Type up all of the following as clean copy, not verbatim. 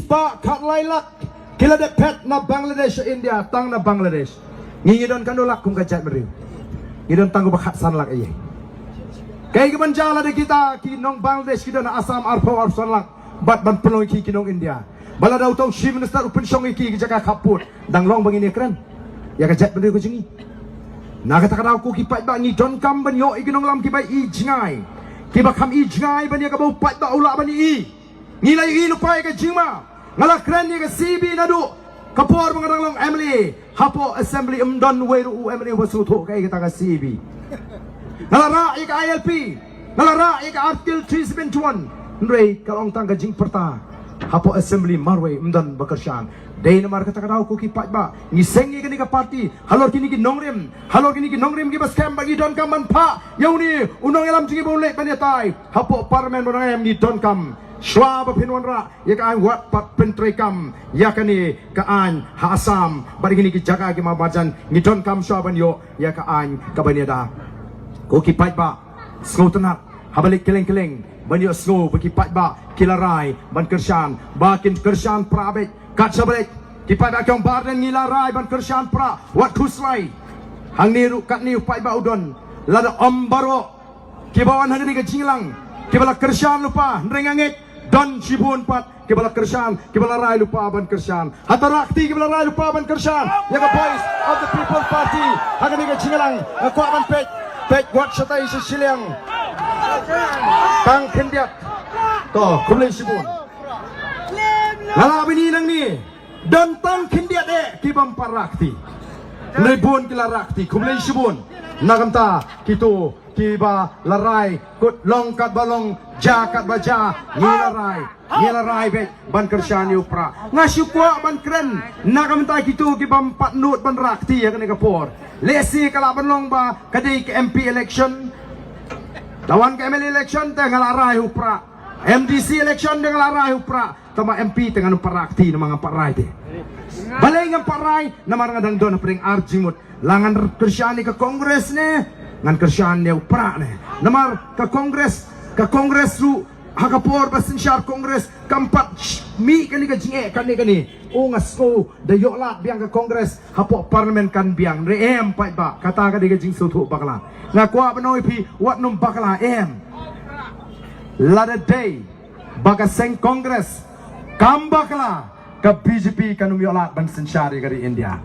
pa kat lailak kila de pet na Bangladesh India tang na Bangladesh ngidon kanulak kung kajat meriu ngidon tanggo bakat sanlak aye kay kebanjala de kita kinong Bangladesh kita na Assam arpo ar sanlak bat ban penuh ki kinong India bala daw tong chief minister upin syong iki jaka kaput dang long bangini keren ya kajat meriu ko jingi nakata ko kipat ba ni don kam ban yo ikinong lam kibai i jingai kiba kam i jingai ban ya ka bau pat ba ula ban i ngilay i lupai ka jingma ngala keren ya ka CB nadu kapor mengarang long Emily hapo assembly umdon weru Emily wasuto kay kita ka CB ngala ra i ka ILP ngala ra i ka article 371 ndrei kalong tang ka jing perta hapo assembly marwe umdon bakarsan day namar kata kata ko ki pa ngisengi kini ka party halor kini ki nongrim ki baskem bagi don kam man pa yauni unong elam jingi boleh panetai hapo parliament bonang ni don kam Schwab pinwanra ya ka wat pat pentrekam ya kani ka an ha Assam bari kini ki jaga ki mabajan ni don kam Schwaban yo ya ka an ka baniada ko ki pa snoutnak habalik keleng banyo snow bagi pa kilarai ban kersan bakin kersan prabet kat sabalik kipada kyong barden ngilarai ban kersan pra wat kuslai hang niru kat niu pai ba udon lada ombaro kibawan hani ke jinglang kibala kersan lupa nrengangit don sibun pat kibala kersan kibala rai lupa ban kersan hatarakti kibala rai lupa ban kersan ya ka voice of the people party hani ke jinglang ko ban pek wat satai sisilang tang kendiat to kumlei sibun Lala bininang ni dan tang kindia de kibam parakti nebun kila rakti kumlei sibun nagamta kitu kiba larai kut longkat balong jakat baja ngilarai be ban kersan upra ngasyukwa ban keren nagamta kitu kibam patnut ban rakti ya kene kapor lesi kala banlong ba kadai ke MP election lawan ke ML election tengah larai upra MDC election dengan larai upra tama MP tengah parakti na mga paray de balay ng paray na marang adang doon na pring arjimut langan kersyani ka kongres ne ngan kersyani upra ne namar ka kongres ru hakapor basin syar kongres kampat mi kani ka jinge kani ungas ko dayoklat biang ka kongres hapo parlimen kan biang reem pai ba kata ka di ka jing sutu bakla ngakwa banoy pi wat num bakla em lada day baga seng kongres kambakla ke BJP kanum yolat ban sensyari dari India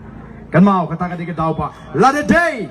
kan mau kata ka di ka daw pa lada day